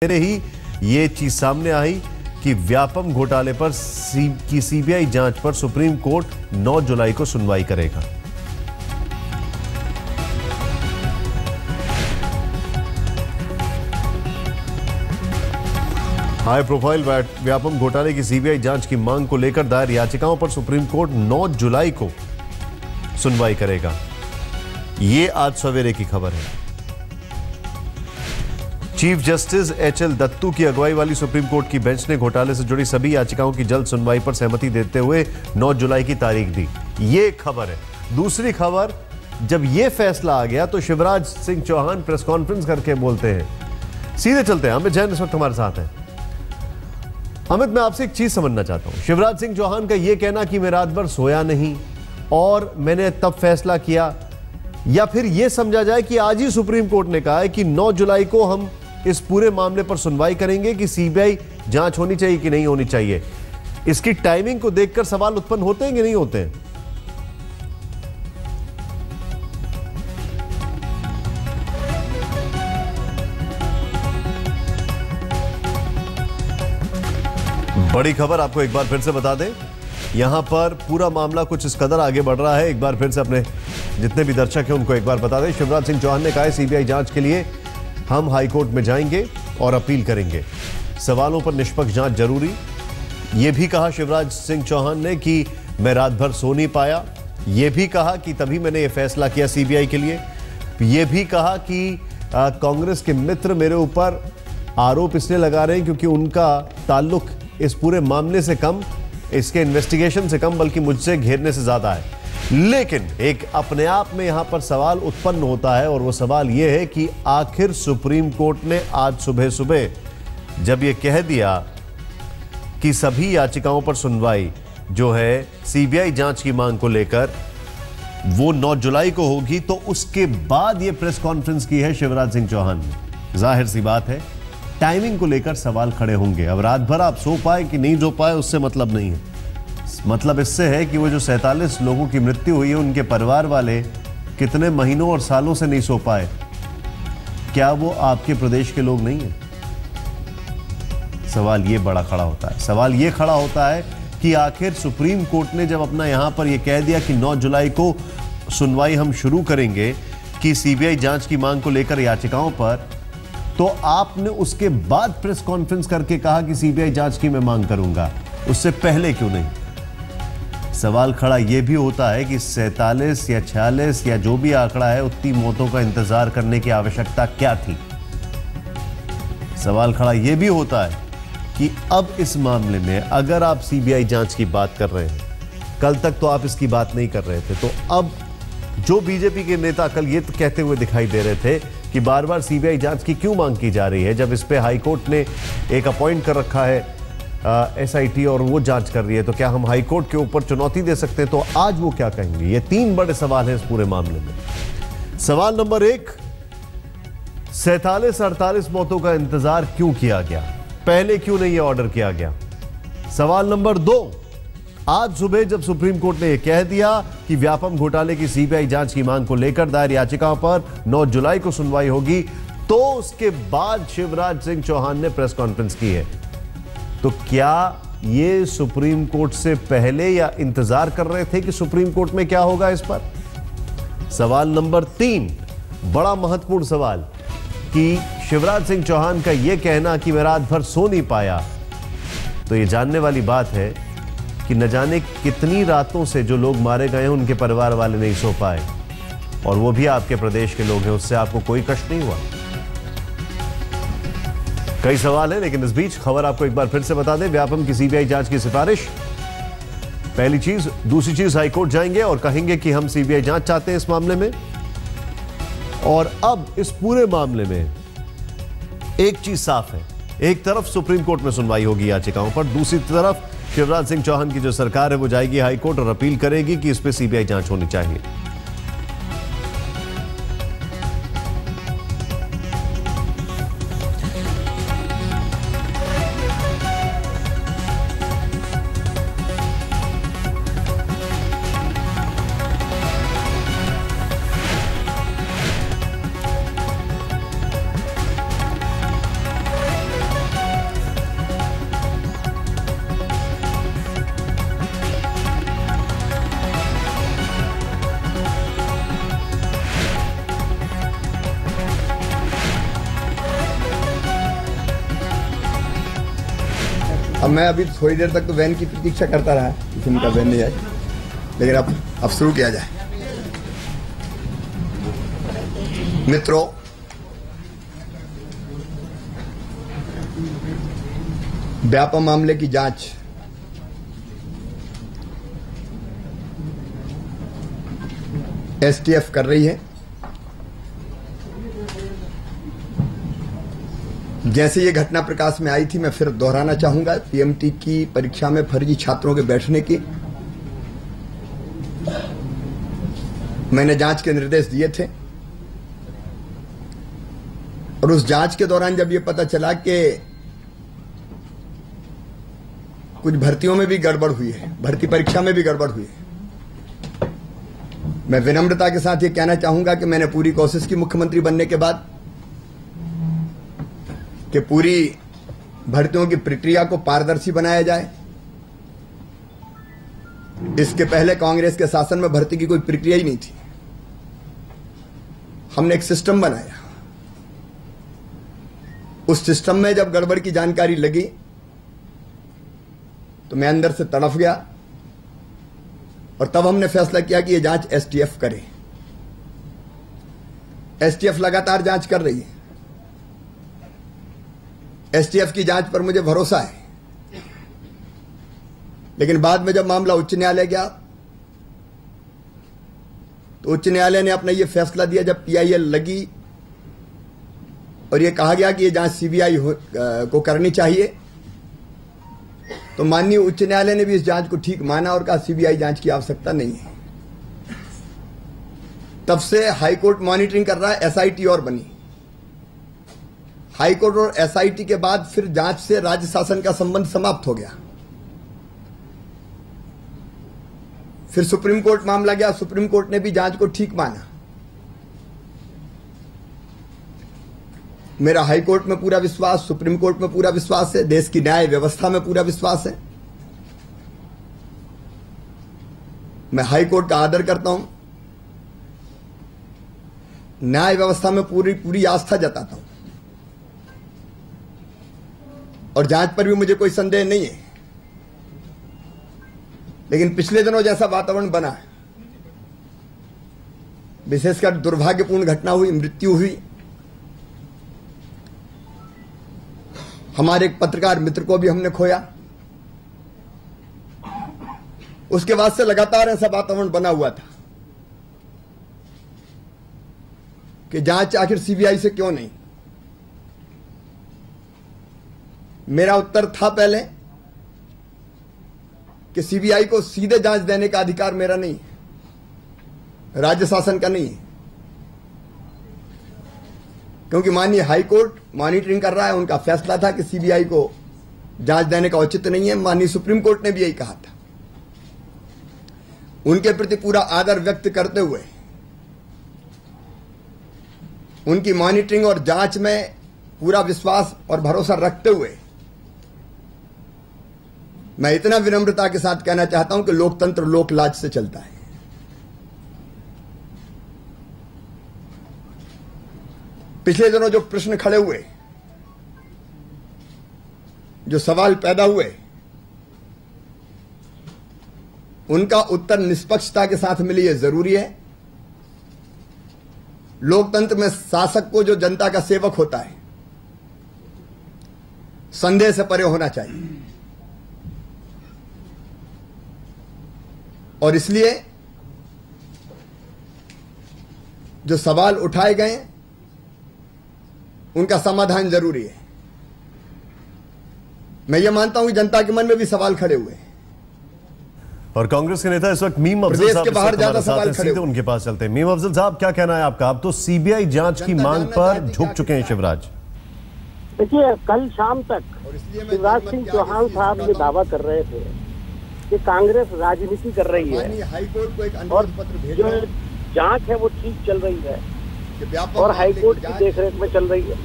मेरे ही ये चीज सामने आई कि व्यापम घोटाले पर सीबीआई जांच पर सुप्रीम कोर्ट 9 जुलाई को सुनवाई करेगा। हाई प्रोफाइल व्यापम घोटाले की सीबीआई जांच की मांग को लेकर दायर याचिकाओं पर सुप्रीम कोर्ट 9 जुलाई को सुनवाई करेगा। यह आज सवेरे की खबर है। चीफ जस्टिस एचएल दत्तू की अगुवाई वाली सुप्रीम कोर्ट की बेंच ने घोटाले से जुड़ी सभी याचिकाओं की जल्द सुनवाई पर सहमति देते हुए 9 जुलाई की तारीख दी। ये खबर है। दूसरी खबर, जब यह फैसला आ गया तो शिवराज सिंह चौहान प्रेस कॉन्फ्रेंस करके बोलते हैं। सीधे चलते हैं, अमित जैन इस वक्त हमारे साथ हैं। अमित, मैं आपसे एक चीज समझना चाहता हूं। शिवराज सिंह चौहान का यह कहना कि मैं रात भर सोया नहीं और मैंने तब फैसला किया, या फिर यह समझा जाए कि आज ही सुप्रीम कोर्ट ने कहा है कि 9 जुलाई को हम इस पूरे मामले पर सुनवाई करेंगे कि सीबीआई जांच होनी चाहिए कि नहीं होनी चाहिए। इसकी टाइमिंग को देखकर सवाल उत्पन्न होते हैं कि नहीं होते हैं? बड़ी खबर आपको एक बार फिर से बता दें, यहां पर पूरा मामला कुछ इस कदर आगे बढ़ रहा है। एक बार फिर से अपने जितने भी दर्शक हैं उनको एक बार बता दें। शिवराज सिंह चौहान ने कहा है सीबीआई जांच के लिए हम हाई कोर्ट में जाएंगे और अपील करेंगे। सवालों पर निष्पक्ष जांच जरूरी। यह भी कहा शिवराज सिंह चौहान ने कि मैं रात भर सो नहीं पाया। यह भी कहा कि तभी मैंने यह फैसला किया सीबीआई के लिए। यह भी कहा कि कांग्रेस के मित्र मेरे ऊपर आरोप इसलिए लगा रहे हैं क्योंकि उनका ताल्लुक इस पूरे मामले से कम, इसके इन्वेस्टिगेशन से कम, बल्कि मुझसे घेरने से ज्यादा है। लेकिन एक अपने आप में यहां पर सवाल उत्पन्न होता है, और वो सवाल यह है कि आखिर सुप्रीम कोर्ट ने आज सुबह सुबह जब यह कह दिया कि सभी याचिकाओं पर सुनवाई जो है सीबीआई जांच की मांग को लेकर वो 9 जुलाई को होगी, तो उसके बाद यह प्रेस कॉन्फ्रेंस की है शिवराज सिंह चौहान ने। जाहिर सी बात है, टाइमिंग को लेकर सवाल खड़े होंगे। अब रात भर आप सो पाए कि नहीं सो पाए उससे मतलब नहीं है। मतलब इससे है कि वो जो 47 लोगों की मृत्यु हुई है, उनके परिवार वाले कितने महीनों और सालों से नहीं सो पाए। क्या वो आपके प्रदेश के लोग नहीं हैं? सवाल ये बड़ा खड़ा होता है। सवाल ये खड़ा होता है कि आखिर सुप्रीम कोर्ट ने जब अपना यहां पर यह कह दिया कि 9 जुलाई को सुनवाई हम शुरू करेंगे कि सीबीआई जांच की मांग को लेकर याचिकाओं पर, तो आपने उसके बाद प्रेस कॉन्फ्रेंस करके कहा कि सीबीआई जांच की मैं मांग करूंगा। उससे पहले क्यों नहीं? सवाल खड़ा यह भी होता है कि 47 या 46 या जो भी आंकड़ा है, उतनी मौतों का इंतजार करने की आवश्यकता क्या थी? सवाल खड़ा यह भी होता है कि अब इस मामले में अगर आप सीबीआई जांच की बात कर रहे हैं, कल तक तो आप इसकी बात नहीं कर रहे थे, तो अब जो बीजेपी के नेता कल ये तो कहते हुए दिखाई दे रहे थे कि बार बार सीबीआई जांच की क्यों मांग की जा रही है, जब इस पे हाई कोर्ट ने एक अपॉइंट कर रखा है एसआईटी और वो जांच कर रही है, तो क्या हम हाई कोर्ट के ऊपर चुनौती दे सकते हैं? तो आज वो क्या कहेंगे? ये 3 बड़े सवाल हैं इस पूरे मामले में। सवाल नंबर 1, 47-48 मौतों का इंतजार क्यों किया गया? पहले क्यों नहीं ये ऑर्डर किया गया? सवाल नंबर 2, आज सुबह जब सुप्रीम कोर्ट ने यह कह दिया कि व्यापम घोटाले की सीबीआई जांच की मांग को लेकर दायर याचिकाओं पर 9 जुलाई को सुनवाई होगी, तो उसके बाद शिवराज सिंह चौहान ने प्रेस कॉन्फ्रेंस की है। तो क्या ये सुप्रीम कोर्ट से पहले या इंतजार कर रहे थे कि सुप्रीम कोर्ट में क्या होगा इस पर? सवाल नंबर 3, बड़ा महत्वपूर्ण सवाल, कि शिवराज सिंह चौहान का यह कहना कि मैं रात भर सो नहीं पाया, तो यह जानने वाली बात है कि न जाने कितनी रातों से जो लोग मारे गए हैं उनके परिवार वाले नहीं सो पाए, और वो भी आपके प्रदेश के लोग हैं। उससे आपको कोई कष्ट नहीं हुआ? कई सवाल हैं, लेकिन इस बीच खबर आपको एक बार फिर से बता दें। व्यापम की सीबीआई जांच की सिफारिश, पहली चीज। दूसरी चीज, हाईकोर्ट जाएंगे और कहेंगे कि हम सीबीआई जांच चाहते हैं इस मामले में। और अब इस पूरे मामले में एक चीज साफ है, एक तरफ सुप्रीम कोर्ट में सुनवाई होगी याचिकाओं पर, दूसरी तरफ शिवराज सिंह चौहान की जो सरकार है वो जाएगी हाईकोर्ट और अपील करेगी कि इस पर सीबीआई जांच होनी चाहिए। अब मैं अभी थोड़ी देर तक तो वैन की प्रतीक्षा करता रहा किसी का वैन नहीं आए, लेकिन अब शुरू किया जाए। मित्रों, व्यापम मामले की जांच एसटीएफ कर रही है। जैसे ये घटना प्रकाश में आई थी, मैं फिर दोहराना चाहूंगा, पीएमटी की परीक्षा में फर्जी छात्रों के बैठने की मैंने जांच के निर्देश दिए थे, और उस जांच के दौरान जब ये पता चला कि कुछ भर्तियों में भी गड़बड़ हुई है, भर्ती परीक्षा में भी गड़बड़ हुई है, मैं विनम्रता के साथ ये कहना चाहूंगा कि मैंने पूरी कोशिश की मुख्यमंत्री बनने के बाद कि पूरी भर्तियों की प्रक्रिया को पारदर्शी बनाया जाए। इसके पहले कांग्रेस के शासन में भर्ती की कोई प्रक्रिया ही नहीं थी। हमने एक सिस्टम बनाया, उस सिस्टम में जब गड़बड़ की जानकारी लगी तो मैं अंदर से तड़फ गया, और तब हमने फैसला किया कि यह जांच एसटीएफ करे। एसटीएफ लगातार जांच कर रही है। एसटीएफ की जांच पर मुझे भरोसा है, लेकिन बाद में जब मामला उच्च न्यायालय गया तो उच्च न्यायालय ने अपना यह फैसला दिया, जब पीआईएल लगी और यह कहा गया कि यह जांच सीबीआई को करनी चाहिए, तो माननीय उच्च न्यायालय ने भी इस जांच को ठीक माना और कहा सीबीआई जांच की आवश्यकता नहीं है। तब से हाईकोर्ट मॉनिटरिंग कर रहा है, एसआईटी और बनी। हाईकोर्ट और एसआईटी के बाद फिर जांच से राज्य शासन का संबंध समाप्त हो गया। फिर सुप्रीम कोर्ट मामला गया, सुप्रीम कोर्ट ने भी जांच को ठीक माना। मेरा हाई कोर्ट में पूरा विश्वास, सुप्रीम कोर्ट में पूरा विश्वास है, देश की न्याय व्यवस्था में पूरा विश्वास है। मैं हाई कोर्ट का आदर करता हूं, न्याय व्यवस्था में पूरी आस्था जताता हूं, और जांच पर भी मुझे कोई संदेह नहीं है। लेकिन पिछले दिनों जैसा वातावरण बना है, विशेषकर दुर्भाग्यपूर्ण घटना हुई, मृत्यु हुई, हमारे एक पत्रकार मित्र को भी हमने खोया, उसके बाद से लगातार ऐसा वातावरण बना हुआ था कि जांच आखिर सीबीआई से क्यों नहीं। मेरा उत्तर था पहले कि सीबीआई को सीधे जांच देने का अधिकार मेरा नहीं है, राज्य शासन का नहीं है, क्योंकि माननीय हाई कोर्ट मॉनिटरिंग कर रहा है। उनका फैसला था कि सीबीआई को जांच देने का औचित्य नहीं है। माननीय सुप्रीम कोर्ट ने भी यही कहा था। उनके प्रति पूरा आदर व्यक्त करते हुए, उनकी मॉनिटरिंग और जांच में पूरा विश्वास और भरोसा रखते हुए, मैं इतना विनम्रता के साथ कहना चाहता हूं कि लोकतंत्र लोकलाज से चलता है। पिछले दिनों जो प्रश्न खड़े हुए, जो सवाल पैदा हुए, उनका उत्तर निष्पक्षता के साथ मिले, यह जरूरी है। लोकतंत्र में शासक को, जो जनता का सेवक होता है, संदेह से परे होना चाहिए। और इसलिए जो सवाल उठाए गए, उनका समाधान जरूरी है। मैं ये मानता हूं कि जनता के मन में भी सवाल खड़े हुए हैं, और कांग्रेस के नेता इस वक्त मीम अफजल साहब के बाहर ज्यादा सवाल खड़े सीधे उनके पास चलते हैं। मीम अफजल साहब, क्या कहना है आपका? आप तो सीबीआई जांच की मांग पर झुक चुके हैं शिवराज। देखिए, कल शाम तक शिवराज सिंह चौहान साहब ये दावा कर रहे थे कि कांग्रेस राजनीति कर रही है और जो जांच है वो ठीक चल रही है और हाईकोर्ट की देखरेख में चल रही है।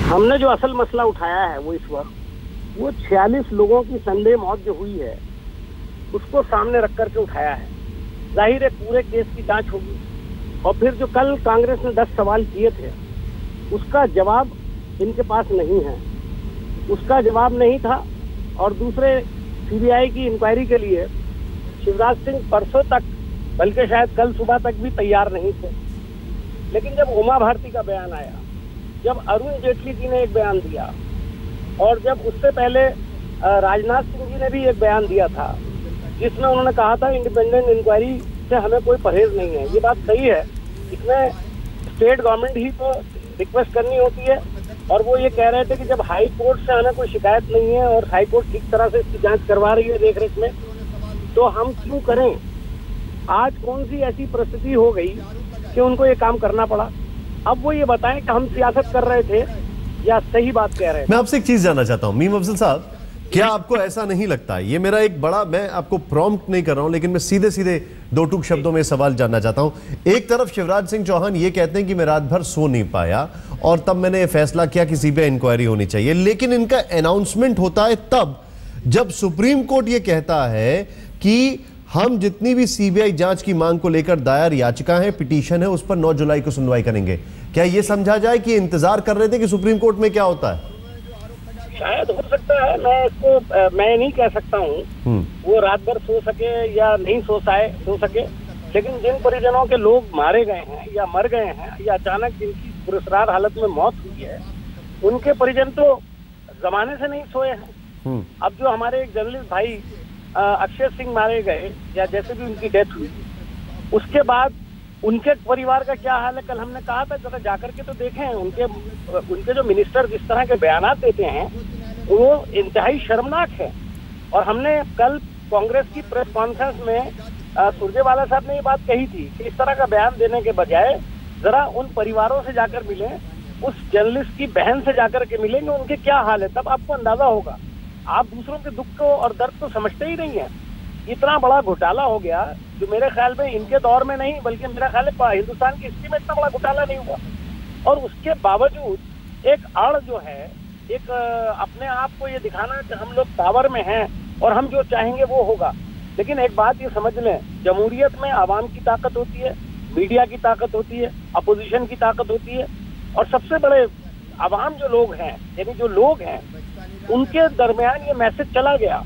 हमने जो असल मसला उठाया है वो इस वक्त वो 46 लोगों की संदेह मौत जो हुई है उसको सामने रख करके उठाया है। जाहिर है पूरे केस की जांच होगी, और फिर जो कल कांग्रेस ने 10 सवाल किए थे उसका जवाब इनके पास नहीं है। उसका जवाब नहीं था और दूसरे सीबीआई की इंक्वायरी के लिए शिवराज सिंह परसों तक, बल्कि शायद कल सुबह तक भी तैयार नहीं थे। लेकिन जब उमा भारती का बयान आया, जब अरुण जेटली जी ने एक बयान दिया, और जब उससे पहले राजनाथ सिंह जी ने भी एक बयान दिया था जिसमें उन्होंने कहा था इंडिपेंडेंट इंक्वायरी से हमें कोई परहेज नहीं है। ये बात सही है, इसमें स्टेट गवर्नमेंट ही तो रिक्वेस्ट करनी होती है। और वो ये कह रहे थे कि जब हाई कोर्ट से हमें कोई शिकायत नहीं है और हाई कोर्ट ठीक तरह से इसकी जांच करवा रही है देखरेख में, तो हम क्यों करें। आज कौन सी ऐसी परिस्थिति हो गई कि उनको ये काम करना पड़ा। अब वो ये बताएं कि हम सियासत कर रहे थे या सही बात कह रहे थे। मैं आपसे एक चीज जानना चाहता हूं मीम अफजल साहब, क्या आपको ऐसा नहीं लगता, ये मेरा एक बड़ा, मैं आपको प्रॉम्प्ट नहीं कर रहा हूं लेकिन मैं सीधे सीधे दो टूक शब्दों में सवाल जानना चाहता हूं। एक तरफ शिवराज सिंह चौहान ये कहते हैं कि मैं रात भर सो नहीं पाया और तब मैंने फैसला किया कि सीबीआई इंक्वायरी होनी चाहिए, लेकिन इनका अनाउंसमेंट होता है तब जब सुप्रीम कोर्ट ये कहता है कि हम जितनी भी सीबीआई जांच की मांग को लेकर दायर याचिका है, पिटीशन है, उस पर 9 जुलाई को सुनवाई करेंगे। क्या यह समझा जाए कि इंतजार कर रहे थे कि सुप्रीम कोर्ट में क्या होता है? शायद हो सकता है, मैं इसको मैं नहीं कह सकता हूँ वो रात भर सो सके या नहीं सो सके, लेकिन जिन परिजनों के लोग मारे गए हैं या मर गए हैं या अचानक जिनकी पुरस्कार हालत में मौत हुई है, उनके परिजन तो जमाने से नहीं सोए हैं। अब जो हमारे एक जर्नलिस्ट भाई अक्षय सिंह मारे गए या जैसे भी उनकी डेथ हुई, उसके बाद उनके परिवार का क्या हाल है, कल हमने कहा था जरा जाकर के तो देखें। उनके जो मिनिस्टर जिस तरह के बयान देते हैं वो इंतहाई शर्मनाक है। और हमने कल कांग्रेस की प्रेस कॉन्फ्रेंस में सुरजेवाला साहब ने ये बात कही थी कि इस तरह का बयान देने के बजाय जरा उन परिवारों से जाकर मिलें, उस जर्नलिस्ट की बहन से जाकर के मिलेंगे, उनके क्या हाल है, तब आपको अंदाजा होगा। आप दूसरों के दुख को और दर्द को समझते ही नहीं है। इतना बड़ा घोटाला हो गया जो मेरे ख्याल में इनके दौर में नहीं, बल्कि मेरा ख्याल है हिंदुस्तान की हिस्ट्री में इतना बड़ा घोटाला नहीं हुआ। और उसके बावजूद एक अड़ जो है, एक अपने आप को ये दिखाना कि हम लोग पावर में हैं और हम जो चाहेंगे वो होगा। लेकिन एक बात ये समझ लें, जमहूरियत में आवाम की ताकत होती है, मीडिया की ताकत होती है, अपोजिशन की ताकत होती है, और सबसे बड़े आवाम जो लोग हैं, यानी जो लोग हैं, उनके दरमियान ये मैसेज चला गया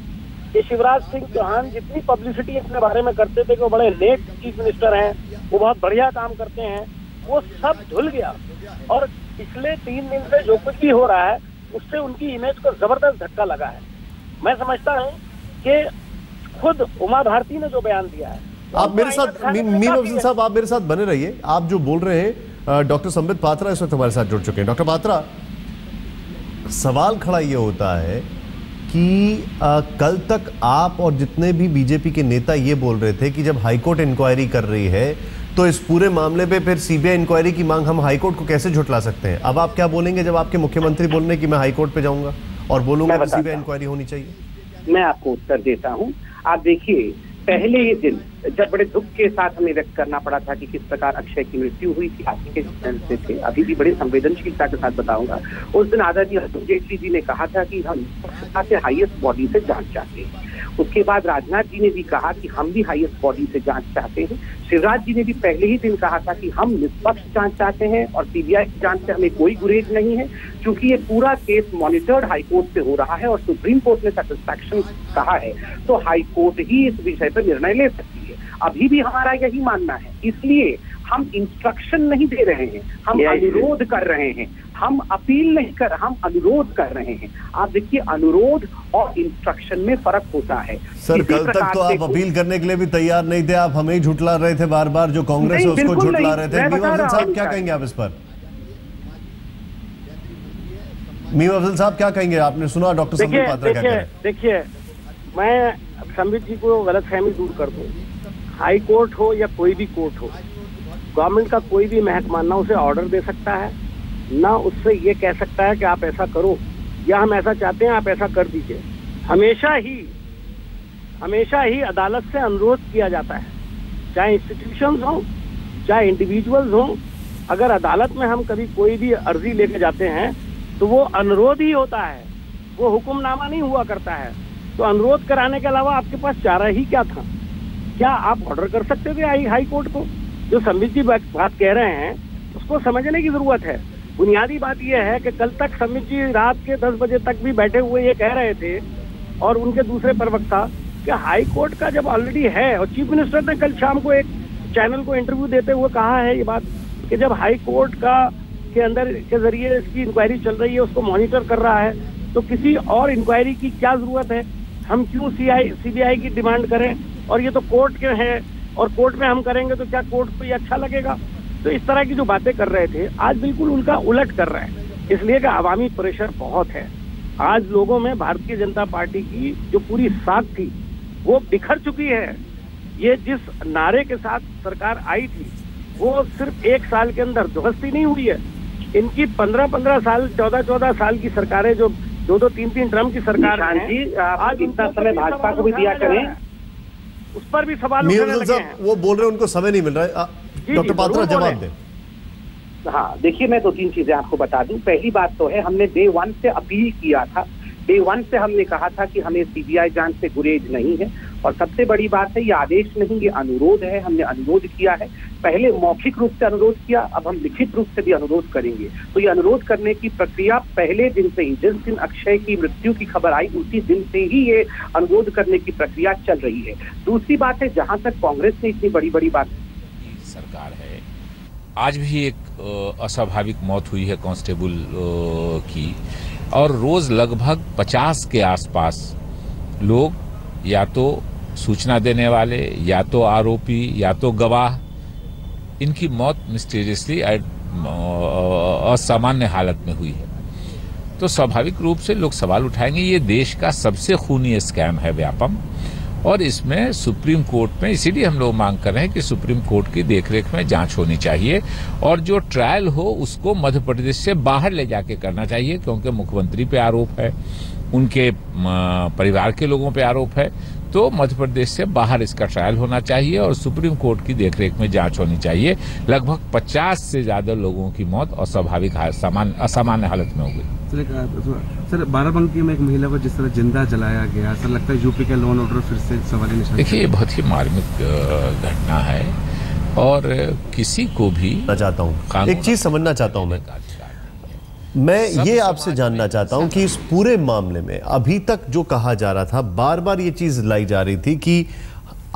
कि शिवराज सिंह चौहान जितनी पब्लिसिटी अपने बारे में करते थे कि वो बड़े नेक चीफ मिनिस्टर हैं, वो बहुत बढ़िया काम करते हैं, वो सब धुल गया। और पिछले 3 दिन से जो कुछ भी हो रहा है उससे उनकी इमेज को जबरदस्त धक्का लगा है। मैं समझता हूँ कि खुद उमा भारती ने जो बयान दिया है, आप मेरे साथ मीम अफजल साहब, आप मेरे साथ बने रहिए। आप जो बोल रहे हैं, डॉक्टर संबित पात्रा इस वक्त हमारे साथ जुड़ चुके हैं। डॉक्टर पात्रा, सवाल खड़ा ये होता है कि कल तक आप और जितने भी बीजेपी के नेता ये बोल रहे थे कि जब हाईकोर्ट इंक्वायरी कर रही है तो इस पूरे मामले पे फिर सीबीआई इंक्वायरी की मांग हम हाईकोर्ट को कैसे झुटला सकते हैं। अब आप क्या बोलेंगे जब आपके मुख्यमंत्री बोल रहे हैं कि मैं हाईकोर्ट पे जाऊंगा और बोलूंगा कि सीबीआई इंक्वायरी होनी चाहिए? मैं आपको उत्तर देता हूं। आप देखिए, पहले ही दिन जब बड़े दुख के साथ हमें व्यक्त करना पड़ा था कि किस प्रकार अक्षय की मृत्यु हुई थी, हाथी के से थे, अभी भी बड़ी संवेदनशीलता के साथ बताऊंगा। उस दिन आदरणीय अरुण जेटली जी ने कहा था कि हम से हाईएस्ट बॉडी से जांच चाहते हैं। उसके बाद राजनाथ जी ने भी कहा कि हम भी हाईएस्ट बॉडी से जांच चाहते हैं। शिवराज जी ने भी पहले ही दिन कहा था कि हम निष्पक्ष जांच चाहते हैं और सीबीआई की जांच से हमें कोई गुरेज नहीं है, क्योंकि ये पूरा केस मॉनिटर्ड हाईकोर्ट से हो रहा है और सुप्रीम कोर्ट ने सैटिस्फैक्शन कहा है, तो हाईकोर्ट ही इस विषय पर निर्णय ले सकती है। अभी भी हमारा यही मानना है, इसलिए हम इंस्ट्रक्शन नहीं दे रहे हैं, हम अनुरोध कर रहे हैं, हम अपील नहीं कर, हम अनुरोध कर रहे हैं। आप देखिए, अनुरोध और इंस्ट्रक्शन में फर्क होता है। सर, कल तक तो आप अपील करने के लिए भी तैयार नहीं थे, आप हमें ही झुटला रहे थे बार बार, जो कांग्रेस है उसको झुटला रहे थे। मीम अफजल साहब क्या कहेंगे आप इस पर? मीम अफजल साहब क्या कहेंगे? आपने सुना डॉक्टर संबित पात्रा क्या कह रहे हैं? देखिए, मैं संबित जी को गलतफहमी दूर कर दूं। हाई कोर्ट हो या कोई भी कोर्ट हो, गवर्नमेंट का कोई भी महकमा ना उसे ऑर्डर दे सकता है, ना उससे ये कह सकता है कि आप ऐसा करो या हम ऐसा चाहते हैं आप ऐसा कर दीजिए। हमेशा ही अदालत से अनुरोध किया जाता है, चाहे इंस्टीट्यूशंस हो चाहे इंडिविजुअल्स हो। अगर अदालत में हम कभी कोई भी अर्जी लेके जाते हैं तो वो अनुरोध ही होता है, वो हुक्मनामा नहीं हुआ करता है। तो अनुरोध कराने के अलावा आपके पास चारा ही क्या था? क्या आप ऑर्डर कर सकते थे हाई कोर्ट को? जो संबित जी बात कह रहे हैं उसको समझने की जरूरत है। बुनियादी बात यह है कि कल तक संबित जी रात के 10 बजे तक भी बैठे हुए ये कह रहे थे और उनके दूसरे प्रवक्ता कि हाई कोर्ट का जब ऑलरेडी है, और चीफ मिनिस्टर ने कल शाम को एक चैनल को इंटरव्यू देते हुए कहा है ये बात कि जब हाई कोर्ट का के अंदर के जरिए इसकी इंक्वायरी चल रही है, उसको मॉनिटर कर रहा है, तो किसी और इंक्वायरी की क्या जरूरत है? हम क्यों सीबीआई की डिमांड करें? और ये तो कोर्ट के हैं और कोर्ट में हम करेंगे तो क्या कोर्ट को ये अच्छा लगेगा? तो इस तरह की जो बातें कर रहे थे आज बिल्कुल उनका उलट कर रहे हैं, इसलिए कि अवामी प्रेशर बहुत है। आज लोगों में भारतीय जनता पार्टी की जो पूरी साख थी वो बिखर चुकी है। ये जिस नारे के साथ सरकार आई थी वो सिर्फ 1 साल के अंदर ध्वस्ती नहीं हुई है। इनकी 15-15 साल 14-14 साल की सरकारें, जो 2-2, 3-3 टर्म की सरकार है, आज इतना समय भाजपा को भी दिया करें, उस पर भी सवाल उठाने लगे हैं। वो बोल रहे हैं उनको समय नहीं मिल रहा है। डॉक्टर पात्रा जवाब दें। हाँ, देखिए मैं 2-3 चीजें आपको बता दूं। पहली बात तो है, हमने डे 1 से अपील किया था, डे 1 से हमने कहा था कि हमें सीबीआई जांच से गुरेज नहीं है। और सबसे बड़ी बात है, ये आदेश नहीं, ये अनुरोध है। हमने अनुरोध किया है, पहले मौखिक रूप से अनुरोध किया, अब हम लिखित रूप से भी अनुरोध करेंगे। तो ये अनुरोध करने की प्रक्रिया पहले दिन से ही, जिस दिन अक्षय की मृत्यु की खबर आई उसी दिन से ही ये अनुरोध करने की प्रक्रिया चल रही है। दूसरी बात है, जहां तक कांग्रेस ने इतनी बड़ी बड़ी बात सरकार है, आज भी एक अस्वाभाविक मौत हुई है कांस्टेबल की, और रोज लगभग 50 के आसपास लोग या तो सूचना देने वाले, या तो आरोपी, या तो गवाह, इनकी मौत मिस्टीरियसली असामान्य हालत में हुई है। तो स्वाभाविक रूप से लोग सवाल उठाएंगे, ये देश का सबसे खूनी स्कैम है व्यापम, और इसमें सुप्रीम कोर्ट में, इसीलिए हम लोग मांग कर रहे हैं कि सुप्रीम कोर्ट की देखरेख में जांच होनी चाहिए, और जो ट्रायल हो उसको मध्य प्रदेश से बाहर ले जाके करना चाहिए, क्योंकि मुख्यमंत्री पे आरोप है, उनके परिवार के लोगों पे आरोप है। तो मध्य प्रदेश से बाहर इसका ट्रायल होना चाहिए और सुप्रीम कोर्ट की देखरेख में जांच होनी चाहिए। लगभग 50 से ज्यादा लोगों की मौत अस्वाभाविक असामान्य हालत में हो गई। सर, बाराबंकी में एक महिला को जिस तरह जिंदा जलाया गया, सर लगता है यूपी का लॉ एंड ऑर्डर फिर से सवाल निशान। देखिए, ये बहुत ही मार्मिक घटना है, और किसी को भी चाहता हूँ एक चीज समझना चाहता हूँ मैं ये आपसे जानना चाहता हूं कि इस पूरे मामले में अभी तक जो कहा जा रहा था, बार बार ये चीज लाई जा रही थी कि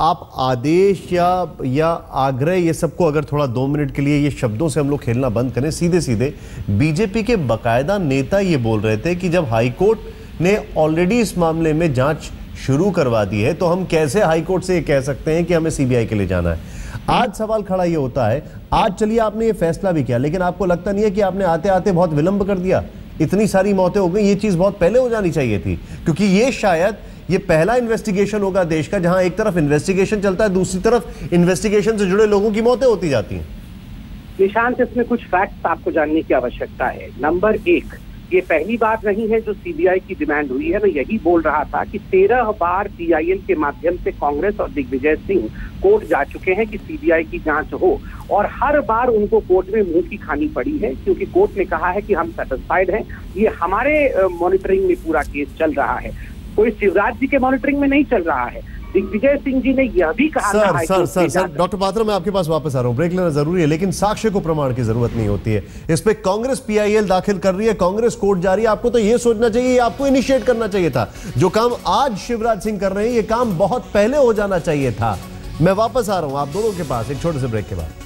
आप आदेश या आग्रह, ये सबको अगर थोड़ा 2 मिनट के लिए ये शब्दों से हम लोग खेलना बंद करें, सीधे सीधे बीजेपी के बकायदा नेता ये बोल रहे थे कि जब हाईकोर्ट ने ऑलरेडी इस मामले में जांच शुरू करवा दी है तो हम कैसे हाईकोर्ट से ये कह सकते हैं कि हमें सीबीआई के लिए जाना है। आज सवाल खड़ा ये होता है, आज चलिए आपने ये फैसला भी किया, लेकिन आपको लगता नहीं है कि आपने आते आते बहुत विलंब कर दिया? इतनी सारी मौतें हो गई, ये चीज बहुत पहले हो जानी चाहिए थी, क्योंकि ये शायद ये पहला इन्वेस्टिगेशन होगा देश का जहां एक तरफ इन्वेस्टिगेशन चलता है, दूसरी तरफ इन्वेस्टिगेशन से जुड़े लोगों की मौतें होती जाती हैं। निशांत, इसमें कुछ फैक्ट्स आपको जानने की आवश्यकता है। नंबर 1, ये पहली बार नहीं है जो सीबीआई की डिमांड हुई है। मैं यही बोल रहा था कि 13 बार पीआईएल के माध्यम से कांग्रेस और दिग्विजय सिंह कोर्ट जा चुके हैं कि सीबीआई की जांच हो, और हर बार उनको कोर्ट में मुंह की खानी पड़ी है, क्योंकि कोर्ट ने कहा है कि हम सेटिस्फाइड हैं, ये हमारे मॉनिटरिंग में पूरा केस चल रहा है, कोई शिवराज जी के मॉनिटरिंग में नहीं चल रहा है। दिग्विजय सिंह जी ने यह भी कहा सर डॉक्टर पात्रा, मैं आपके पास वापस आ रहा हूं, ब्रेक लेना जरूरी है, लेकिन साक्ष्य को प्रमाण की जरूरत नहीं होती है। इस पे कांग्रेस पीआईएल दाखिल कर रही है, कांग्रेस कोर्ट जा रही है। आपको तो यह सोचना चाहिए, आपको इनिशिएट करना चाहिए था। जो काम आज शिवराज सिंह कर रहे हैं, ये काम बहुत पहले हो जाना चाहिए था। मैं वापस आ रहा हूं आप दोनों के पास एक छोटे से ब्रेक के बाद।